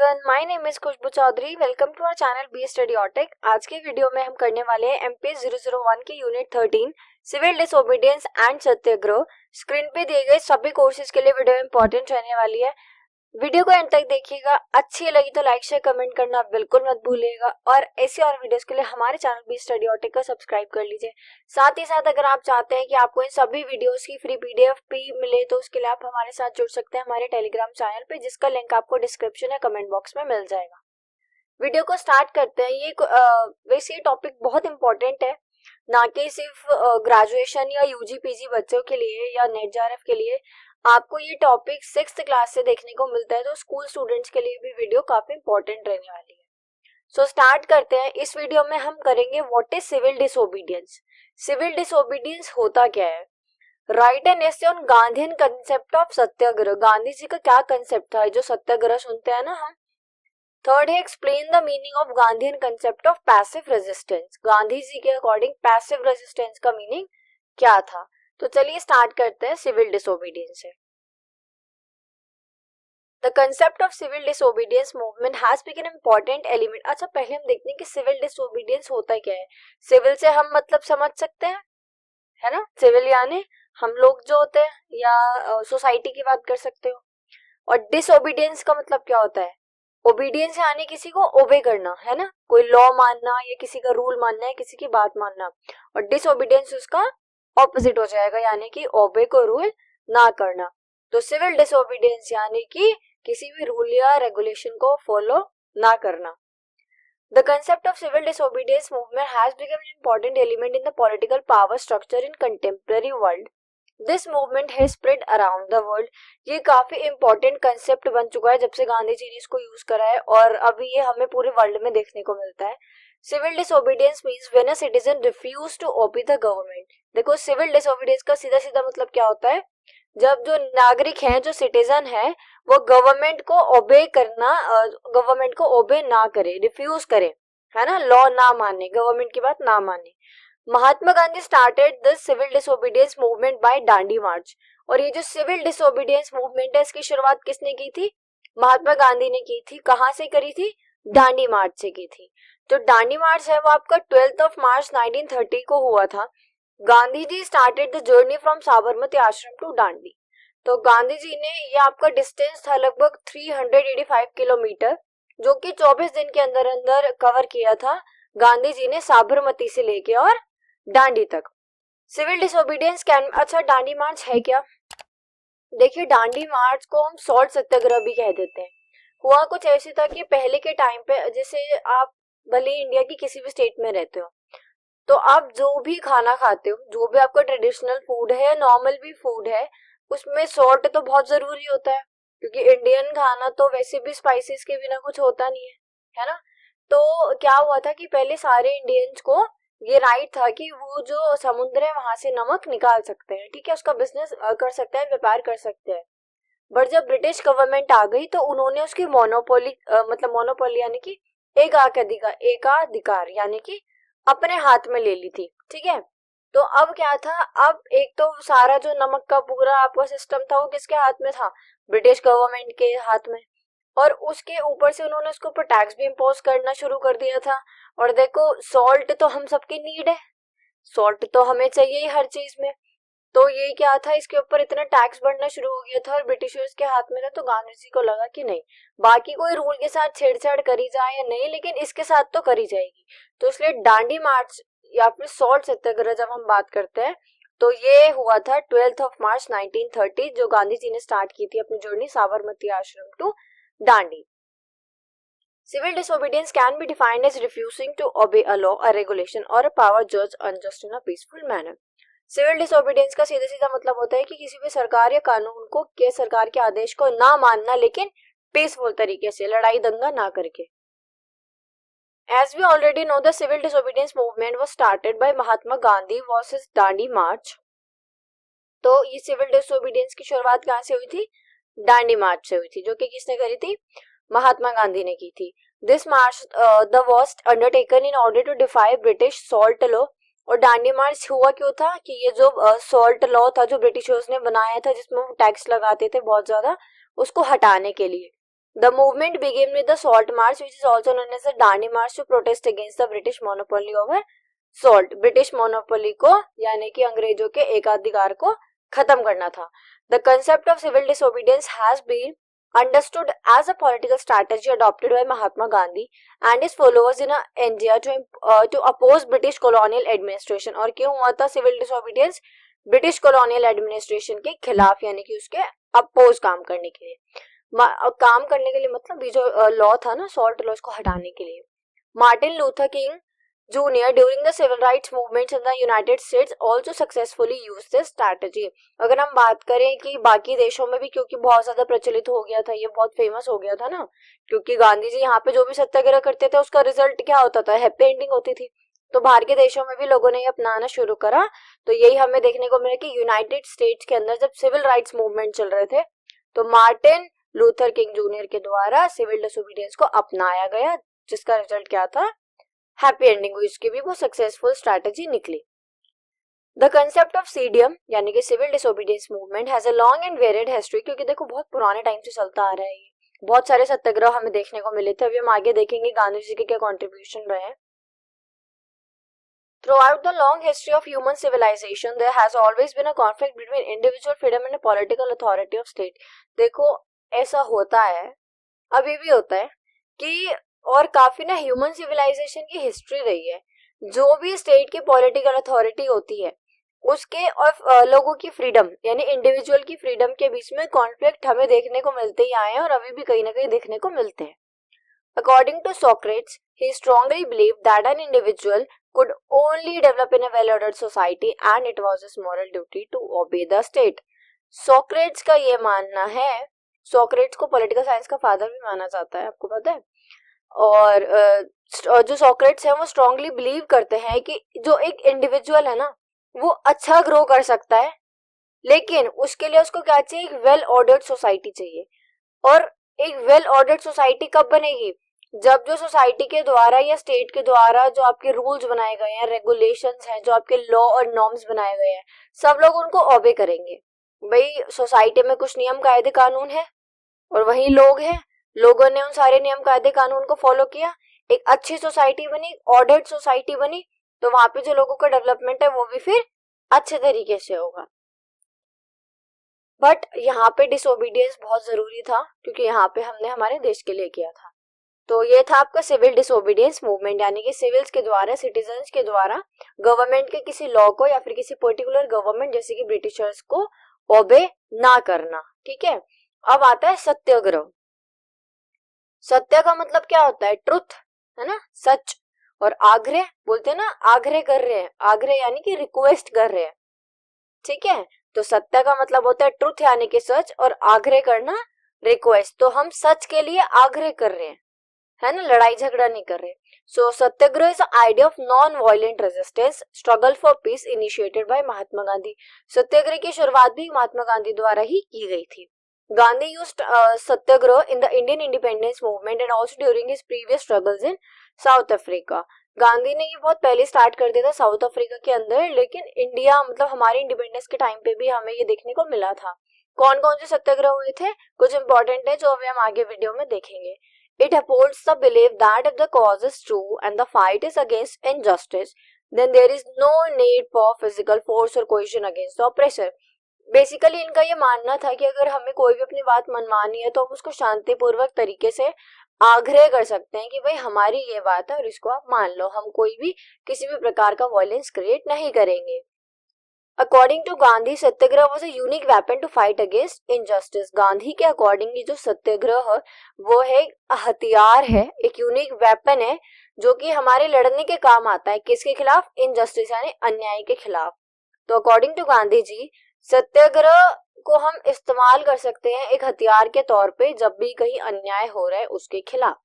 Everyone, my name is Khushboo Chaudhary. Welcome to our channel B Studiotech. आज के video में हम करने वाले हैं एमपी 001 के unit 13 civil disobedience and satyagraha. Screen पे दिए गए सभी कोर्सेज के लिए वीडियो इंपॉर्टेंट रहने वाली है। वीडियो को एंड तक देखिएगा। अच्छी लगी तो लाइक शेयर कमेंट करना बिल्कुल मत भूलिएगा और ऐसी और वीडियोस के लिए हमारे चैनल बी स्टडीओटेक को सब्सक्राइब कर लीजिए। साथ ही साथ अगर आप चाहते हैं कि आपको इन सभी वीडियोस की फ्री पीडीएफ भी मिले तो उसके लिए आप हमारे साथ जुड़ सकते हैं हमारे टेलीग्राम चैनल पे, जिसका लिंक आपको डिस्क्रिप्शन या कमेंट बॉक्स में मिल जाएगा। वीडियो को स्टार्ट करते हैं। वैसे ये टॉपिक बहुत इंपॉर्टेंट है, ना कि सिर्फ ग्रेजुएशन या यूजी पीजी बच्चों के लिए या नेट जेआरएफ के लिए। आपको ये टॉपिक 6th क्लास से देखने को मिलता है, तो स्कूल स्टूडेंट्स के लिए भी वीडियो काफी इंपॉर्टेंट रहने वाली है। सो स्टार्ट करते हैं। इस वीडियो में हम करेंगे what is civil disobedience. Civil disobedience होता क्या है। Write an essay on Gandhian concept of satyagraha. Gandhi ji का क्या कंसेप्ट था, जो सत्याग्रह सुनते हैं ना हम। थर्ड है explain the meaning of Gandhian concept of passive resistance. Gandhi ji के अकॉर्डिंग पैसिव रेजिस्टेंस का मीनिंग क्या था। तो चलिए स्टार्ट करते हैं सिविल डिसोबीडियंस से। The concept of civil disobedience movement has become important element. अच्छा, पहले हम देखते हैं कि सिविल डिसोबीडियंस होता क्या है। सिविल से हम मतलब समझ सकते हैं, है ना। सिविल यानी हम लोग जो होते हैं या सोसाइटी की बात कर सकते हो। और डिसोबीडियंस का मतलब क्या होता है। ओबीडियंस यानी किसी को ओबे करना, है ना, कोई लॉ मानना या किसी का रूल मानना है, किसी की बात मानना। और डिसोबीडियंस उसका ऑपोजिट हो जाएगा, यानी कि ओबे को रूल ना करना। तो सिविल डिसोबीडियंस यानी कि किसी भी रूल या रेगुलेशन को फॉलो ना करना। The concept of civil disobedience movement has become an important element in the political power structure in contemporary world. This movement has spread around the world. ये काफी इम्पोर्टेंट कंसेप्ट बन चुका है जब से गांधी जी ने इसको यूज करा है, और अभी ये हमें पूरे वर्ल्ड में देखने को मिलता है। Civil disobedience means when a citizen refuse to obey the government. देखो, सिविल डिसोबीडियंस का सीधा सीधा मतलब क्या होता है। जब जो नागरिक हैं, जो सिटीजन है, वो गवर्नमेंट को ओबे करना, गवर्नमेंट को ओबे ना करे, रिफ्यूज करे, है ना, लॉ ना माने, गवर्नमेंट की बात ना माने। Mahatma Gandhi started the civil disobedience movement by Dandi march. और ये जो सिविल डिसोबीडियंस मूवमेंट है, इसकी शुरुआत किसने की थी। महात्मा गांधी ने की थी। कहां से करी थी, दांडी मार्च से की थी। जो दांडी मार्च है वो आपका 12 मार्च 1930 को हुआ था। Gandhi ji started the journey from Sabarmati आश्रम टू दांडी। तो गांधी जी ने, ये आपका डिस्टेंस था लगभग 385 किलोमीटर, जो कि 24 दिन के अंदर अंदर कवर किया था गांधी जी ने, साबरमती से लेके और दांडी तक। सिविल डिसोबीडियंस कैन, अच्छा दांडी मार्च है क्या। देखिए, दांडी मार्च को हम सॉल्ट सत्याग्रह भी कह देते हैं। हुआ कुछ ऐसे था कि पहले के टाइम पे, जैसे आप भले इंडिया की किसी भी स्टेट में रहते हो, तो आप जो भी खाना खाते हो, जो भी आपका ट्रेडिशनल फूड है या नॉर्मल भी फूड है, उसमें सॉल्ट तो बहुत जरूरी होता है, क्योंकि इंडियन खाना तो वैसे भी स्पाइसेस के बिना कुछ होता नहीं है ना। तो क्या हुआ था कि पहले सारे इंडियंस को ये राइट था कि वो जो समुद्र है वहां से नमक निकाल सकते हैं, ठीक है, उसका बिजनेस कर सकते हैं, व्यापार कर सकते हैं। बट जब ब्रिटिश गवर्नमेंट आ गई तो उन्होंने उसकी मोनोपोली, मतलब मोनोपोली यानी कि एकाधिकार यानी कि अपने हाथ में ले ली थी, ठीक है। तो अब क्या था, अब एक तो सारा जो नमक का पूरा आपका सिस्टम था वो किसके हाथ में था, ब्रिटिश गवर्नमेंट के हाथ में। और उसके ऊपर से उन्होंने उसके ऊपर टैक्स भी इम्पोज करना शुरू कर दिया था। और देखो, सॉल्ट तो हम सबकी नीड है, सॉल्ट तो हमें चाहिए ही हर चीज में। तो ये क्या था, इसके ऊपर इतना टैक्स बढ़ना शुरू हो गया था और ब्रिटिशर्स के हाथ में था। तो गांधी जी को लगा कि नहीं, बाकी कोई रूल के साथ छेड़छाड़ करी जाए या नहीं, लेकिन इसके साथ तो करी जाएगी। तो इसलिए दांडी मार्च या फिर सॉल्ट सत्याग्रह जब हम बात करते हैं, तो ये हुआ था 12 मार्च 1930, जो गांधी जी ने स्टार्ट की थी अपनी जर्नी साबरमती आश्रम to Dandi. Civil disobedience can be defined as refusing to obey a law, a regulation or a power judged unjust in a peaceful manner. Civil disobedience का सीधा सीधा मतलब होता है कि किसी भी सरकार या कानून को के सरकार के आदेश को ना मानना, लेकिन पीसफुल तरीके से, लड़ाई दंगा ना करके। As we already know, the civil disobedience movement was started by Mahatma Gandhi versus Dandi March. तो ये सिविल डिसोबीडियंस की शुरुआत कहाँ से हुई थी, दांडी मार्च से हुई थी, जो कि किसने करी थी, महात्मा गांधी ने की थी। This march the was undertaken in order to defy British salt law. और दांडी मार्च हुआ क्यों था कि ये जो सॉल्ट लॉ था जो ब्रिटिशर्स ने बनाया था, जिसमें वो टैक्स लगाते थे बहुत ज्यादा, उसको हटाने के लिए। The movement began with the salt march which is also known as the Dandi march to protest against the British monopoly over salt. British monopoly को यानी कि अंग्रेजों के एकाधिकार को खत्म करना था। The concept of civil disobedience has been understood as a political strategy adopted by Mahatma Gandhi and his followers in India to oppose British colonial administration। और क्यों हुआ था civil disobedience? British colonial administration के खिलाफ यानी कि उसके oppose काम करने के लिए। काम करने के लिए मतलब ये जो लॉ था ना सॉल्ट लॉ, इसको हटाने के लिए। Martin Luther King Junior during the civil rights movements in the United States also successfully used this strategy. अगर हम बात करें कि बाकी देशों में भी क्योंकि बहुत ज्यादा प्रचलित हो गया था, ये बहुत फेमस हो गया था ना, क्योंकि गांधी जी यहाँ पे जो भी सत्याग्रह करते थे उसका रिजल्ट क्या होता था? हैप्पी एंडिंग होती थी। तो बाहर के देशों में भी लोगों ने ये अपनाना शुरू करा। तो यही हमें देखने को मिला कि यूनाइटेड स्टेट्स के अंदर जब सिविल राइट्स मूवमेंट चल रहे थे तो मार्टिन लूथर किंग जूनियर के द्वारा सिविल डिसोबीडियंस को अपनाया गया, जिसका रिजल्ट क्या था? हैप्पी एंडिंग हुई, इसकी भी वो सक्सेसफुल स्ट्रैटेजी निकली। द कंसेप्ट ऑफ सीडियम यानी कि civil disobedience movement has a long and varied history, क्योंकि देखो बहुत पुराने टाइम से चलता आ रहा है ये। बहुत सारे सत्याग्रह हमें देखने को मिले थे। अभी हम आगे देखेंगे गांधी जी के क्या कॉन्ट्रीब्यूशन रहे हैं। Throughout the long history of human civilization, there has always been a conflict between individual freedom and the political authority of state। देखो ऐसा होता है, अभी भी होता है कि, और काफी ना ह्यूमन सिविलाइजेशन की हिस्ट्री रही है। जो भी स्टेट की पॉलिटिकल अथॉरिटी होती है उसके और लोगों की फ्रीडम यानी इंडिविजुअल की फ्रीडम के बीच में कॉन्फ्लिक्ट हमें देखने को मिलते ही आए हैं और अभी भी कहीं ना कहीं देखने को मिलते हैं। According to Socrates, he strongly believed that an individual could only develop in a well-ordered society and it was his moral duty to obey the state। Socrates का ये मानना है, Socrates को पॉलिटिकल साइंस का फादर भी माना जाता है, आपको पता है। और जो Socrates है वो स्ट्रांगली बिलीव करते हैं कि जो एक इंडिविजुअल है ना वो अच्छा ग्रो कर सकता है, लेकिन उसके लिए उसको क्या चाहिए? एक वेल ऑर्डर्ड सोसाइटी चाहिए। और एक वेल ऑर्डर्ड सोसाइटी कब बनेगी? जब जो सोसाइटी के द्वारा या स्टेट के द्वारा जो आपके रूल्स बनाए गए हैं, रेगुलेशंस हैं, जो आपके लॉ और नॉर्म्स बनाए गए हैं, सब लोग उनको ओबे करेंगे। भाई सोसाइटी में कुछ नियम कायदे कानून है और वही लोग हैं, लोगों ने उन सारे नियम कायदे कानून को फॉलो किया, एक अच्छी सोसाइटी बनी, ऑर्डर्ड सोसाइटी बनी, तो वहां पे जो लोगों का डेवलपमेंट है वो भी फिर अच्छे तरीके से होगा। बट यहाँ पे डिसोबीडियंस बहुत जरूरी था, क्योंकि यहाँ पे हमने हमारे देश के लिए किया था। तो ये था आपका सिविल डिसोबीडियंस मूवमेंट, यानी कि सिविल्स के द्वारा, सिटीजन्स के द्वारा गवर्नमेंट के किसी लॉ को या फिर किसी पर्टिकुलर गवर्नमेंट जैसे कि ब्रिटिशर्स को ओबे ना करना। ठीक है, अब आता है सत्याग्रह। सत्य का मतलब क्या होता है? ट्रुथ, है ना, सच। और आग्रह बोलते हैं ना, आग्रह कर रहे हैं, आग्रह यानी कि रिक्वेस्ट कर रहे हैं। ठीक है, तो सत्य का मतलब होता है ट्रुथ यानी कि सच, और आग्रह करना रिक्वेस्ट। तो हम सच के लिए आग्रह कर रहे हैं, है ना, लड़ाई झगड़ा नहीं कर रहे। So satyagraha is idea of non violent resistance struggle for peace initiated by Mahatma Gandhi. Satyagraha की शुरुआत भी महात्मा गांधी द्वारा ही की गई थी। Gandhi used Satyagraha in the Indian independence movement and also during his previous struggles in south Africa. Gandhi ने ये बहुत पहले स्टार्ट कर दिया था साउथ अफ्रीका के अंदर, लेकिन इंडिया मतलब हमारे इंडिपेंडेंस के टाइम पे भी हमें ये देखने को मिला था। कौन कौन से सत्याग्रह हुए थे? कुछ इंपॉर्टेंट है जो अभी हम आगे वीडियो में देखेंगे। It upholds the belief that if the cause is true and the fight is against injustice, then there is no need for physical force or coercion against the oppressor। Basically इनका ये मानना था कि अगर हमें कोई भी अपनी बात मनवानी है तो हम उसको शांतिपूर्वक तरीके से आग्रह कर सकते हैं कि भाई हमारी ये बात है और इसको आप मान लो, हम कोई भी किसी भी प्रकार का वायलेंस क्रिएट नहीं करेंगे। According to Gandhi satyagraha was a unique weapon to fight against injustice. Gandhi के अकॉर्डिंग ये जो सत्याग्रह है वो है हथियार है, एक यूनिक वेपन है जो कि हमारे लड़ने के काम आता है। किसके खिलाफ? इनजस्टिस यानी अन्याय के खिलाफ। तो अकॉर्डिंग टू गांधी जी सत्याग्रह को हम इस्तेमाल कर सकते हैं एक हथियार के तौर पे जब भी कहीं अन्याय हो रहा है उसके खिलाफ।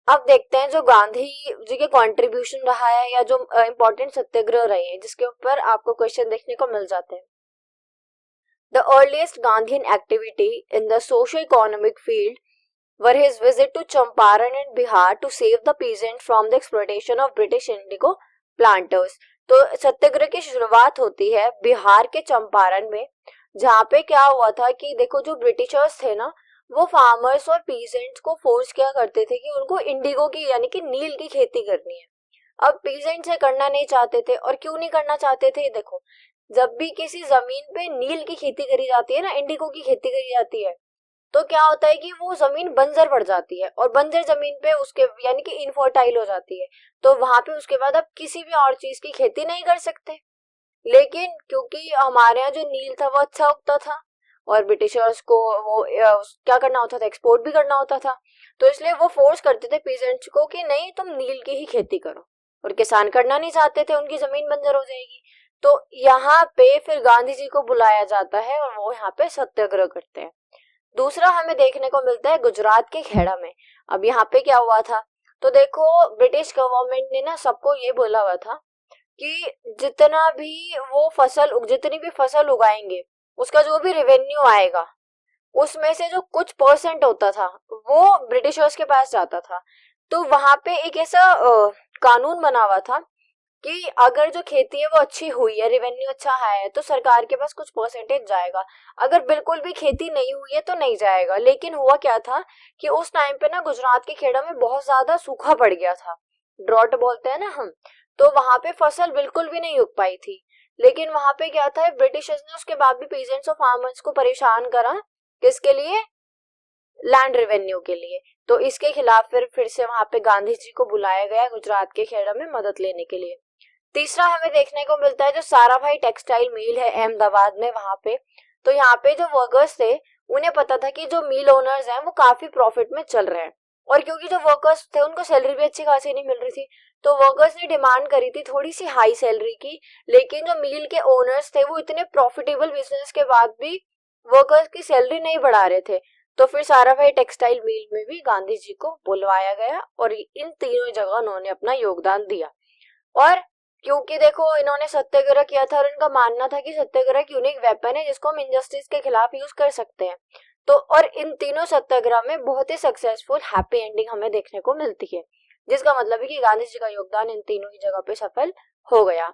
अब देखते हैं जो गांधी जी के कंट्रीब्यूशन रहा है या जो इंपॉर्टेंट सत्याग्रह रहे हैं जिसके ऊपर आपको क्वेश्चन देखने को मिल जाते हैं। The earliest Gandhian activity in the socio economic field were his visit to Champaran and Bihar to save the peasant from the exploitation of British indigo planters. तो सत्याग्रह की शुरुआत होती है बिहार के चंपारण में, जहाँ पे क्या हुआ था कि देखो जो ब्रिटिशर्स थे ना वो फार्मर्स और पीजेंट्स को फोर्स किया करते थे कि उनको इंडिगो की यानी कि नील की खेती करनी है। अब पीजेंट्स ये करना नहीं चाहते थे। और क्यों नहीं करना चाहते थे, देखो जब भी किसी जमीन पे नील की खेती करी जाती है ना, इंडिगो की खेती करी जाती है, तो क्या होता है कि वो जमीन बंजर पड़ जाती है और बंजर जमीन पे उसके यानी कि इनफर्टाइल हो जाती है। तो वहां पे उसके बाद आप किसी भी और चीज की खेती नहीं कर सकते। लेकिन क्योंकि हमारे यहाँ जो नील था वो अच्छा उगता था और ब्रिटिशर्स को वो क्या करना होता था, एक्सपोर्ट भी करना होता था, तो इसलिए वो फोर्स करते थे पीजेंट्स को कि नहीं तुम नील की ही खेती करो। और किसान करना नहीं चाहते थे, उनकी जमीन बंजर हो जाएगी। तो यहाँ पे फिर गांधी जी को बुलाया जाता है और वो यहाँ पे सत्याग्रह करते हैं। दूसरा हमें देखने को मिलता है गुजरात के खेड़ा में। अब यहाँ पे क्या हुआ था, तो देखो ब्रिटिश गवर्नमेंट ने ना सबको ये बोला हुआ था कि जितना भी वो फसल जितनी भी फसल उगाएंगे उसका जो भी रेवेन्यू आएगा उसमें से जो कुछ परसेंट होता था वो ब्रिटिशर्स के पास जाता था। तो वहां पे एक ऐसा कानून बना हुआ था कि अगर जो खेती है वो अच्छी हुई है, रेवेन्यू अच्छा है, तो सरकार के पास कुछ परसेंटेज जाएगा। अगर बिल्कुल भी खेती नहीं हुई है तो नहीं जाएगा। लेकिन हुआ क्या था कि उस टाइम पे ना गुजरात के खेड़ा में बहुत ज्यादा सूखा पड़ गया था, ड्रॉट बोलते हैं ना हम। तो वहां पे फसल बिल्कुल भी नहीं उग पाई थी। लेकिन वहां पे क्या था, ब्रिटिशर्स ने उसके बाद भी पीजेंट्स और फार्मर्स को परेशान करा, किसके लिए, लैंड रेवेन्यू के लिए। तो इसके खिलाफ फिर से वहां पे गांधी जी को बुलाया गया गुजरात के खेड़ा में मदद लेने के लिए। तीसरा हमें देखने को मिलता है जो साराभाई टेक्सटाइल मिल है अहमदाबाद में, वहां पे तो यहाँ पे जो वर्कर्स थे उन्हें पता था कि जो मिल ओनर्स हैं वो काफी प्रॉफिट में चल रहे हैं। और क्योंकि जो वर्कर्स थे उनको सैलरी भी अच्छी खासी नहीं मिल रही थी, तो वर्कर्स ने डिमांड करी थी थोड़ी सी हाई सैलरी की। लेकिन जो मिल के ओनर्स थे वो इतने प्रॉफिटेबल बिजनेस के बाद भी वर्कर्स की सैलरी नहीं बढ़ा रहे थे। तो फिर साराभाई टेक्सटाइल मिल में भी गांधी जी को बुलवाया गया और इन तीनों जगह उन्होंने अपना योगदान दिया। और क्योंकि देखो इन्होंने सत्याग्रह किया था और इनका मानना था कि सत्याग्रह एक यूनिक वेपन है जिसको हम इंजस्टिस के खिलाफ यूज कर सकते हैं। तो और इन तीनों सत्याग्रह में बहुत ही सक्सेसफुल हैप्पी एंडिंग हमें देखने को मिलती है, जिसका मतलब है कि गांधी जी का योगदान इन तीनों ही जगह पे सफल हो गया।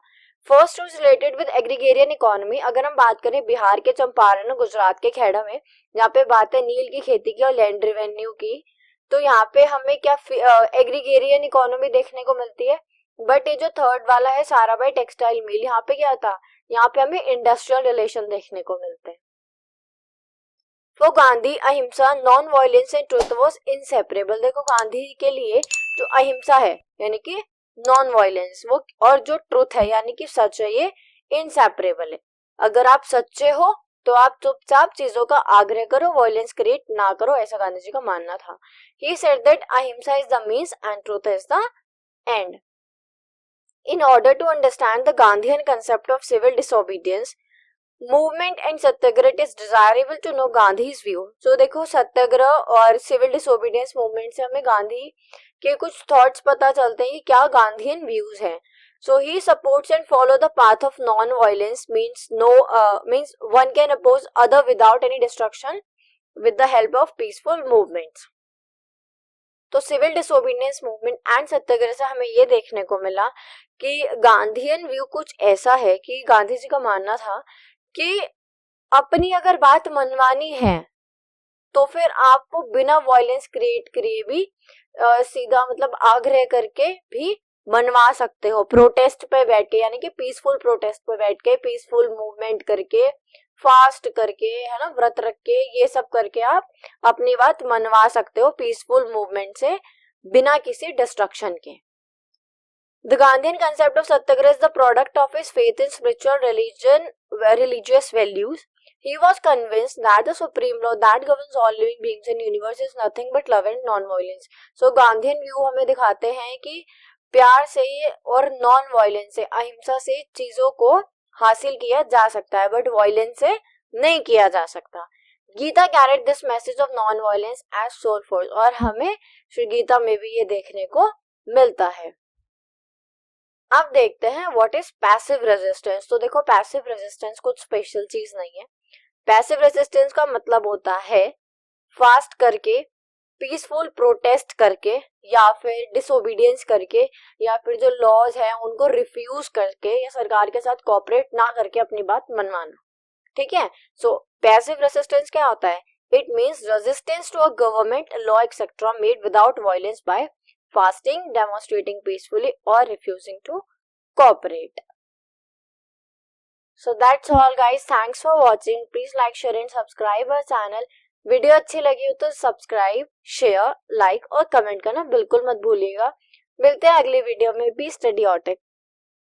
First was related with agrarian economy. अगर हम बात करें बिहार के चंपारण और गुजरात के खेड़ा में, यहाँ पे बात है नील की खेती की और लैंड रेवेन्यू की, तो यहाँ पे हमें क्या एग्रीगेरियन इकोनॉमी देखने को मिलती है। बट ये जो थर्ड वाला है साराभाई टेक्सटाइल मिल, यहाँ पे क्या था, यहाँ पे हमें इंडस्ट्रियल रिलेशन देखने को मिलते हैं। फॉर गांधी अहिंसा non violence and truth was inseparable. देखो गांधी के लिए जो अहिंसा है यानी कि नॉन वायलेंस, वो और जो ट्रुथ है यानी कि सच है, ये इनसेपरेबल है। अगर आप सच्चे हो तो आप चुपचाप चीजों का आग्रह करो, वायलेंस क्रिएट ना करो, ऐसा गांधी जी का मानना था। ही सेड दैट अहिंसा is the means and truth is the end. In order to understand the Gandhian concept of civil disobedience, movement and Satyagraha, it is desirable to know Gandhi's view. So देखो सत्याग्रह और civil disobedience movement से हमें गांधी के कुछ thoughts पता चलते हैं कि क्या गांधीयन व्यूज हैं। So he supports and follow the path of non-violence, means one can oppose other without any destruction with the help of peaceful movements. तो सिविल डिसोबीडियंस मूवमेंट एंड सत्याग्रह से हमें ये देखने को मिला कि गांधीयन व्यू कुछ ऐसा है कि गांधी जी का मानना था कि अपनी अगर बात मनवानी है तो फिर आपको बिना वायलेंस क्रिएट किए भी सीधा मतलब आग्रह करके भी मनवा सकते हो, प्रोटेस्ट पे बैठ के, यानी कि पीसफुल प्रोटेस्ट पे बैठ के, पीसफुल मूवमेंट करके, फास्ट करके, है ना, व्रत रख के, ये सब करके आप अपनी बात मनवा सकते हो पीसफुल मूवमेंट से, बिना किसी डिस्ट्रक्शन के। The Gandhian concept of Satyagraha is the product of his faith in spiritual religious values. He was convinced that the supreme law that governs all living beings in universe is nothing but love and non-violence. So Gandhian view हमें दिखाते हैं कि प्यार से और non violence से, अहिंसा से चीजों को हासिल किया जा सकता है, बट वायलेंस से नहीं किया जा सकता। Gita carried this message of non violence as soul force, और हमें श्री गीता में भी ये देखने को मिलता है। अब देखते हैं व्हाट इज पैसिव रेजिस्टेंस। तो देखो पैसिव रेजिस्टेंस कुछ स्पेशल चीज नहीं है। पैसिव रेजिस्टेंस का मतलब होता है फास्ट करके, पीसफुल प्रोटेस्ट करके, या फिर डिसोबीडियंस करके, या फिर जो लॉज है उनको रिफ्यूज करके, या सरकार के साथ कोऑपरेट ना करके अपनी बात मनवाना। ठीक है, सो पैसिव रेजिस्टेंस क्या होता है, It means resistance to a government, law, etc. made without violence by fasting, demonstrating peacefully, or refusing to cooperate. So that's all guys. Thanks for watching. Please like, share and subscribe our channel. Video अच्छी लगी हो तो subscribe, share, like और comment करना बिल्कुल मत भूलिएगा। मिलते हैं अगली वीडियो में। Be study ऑटेक।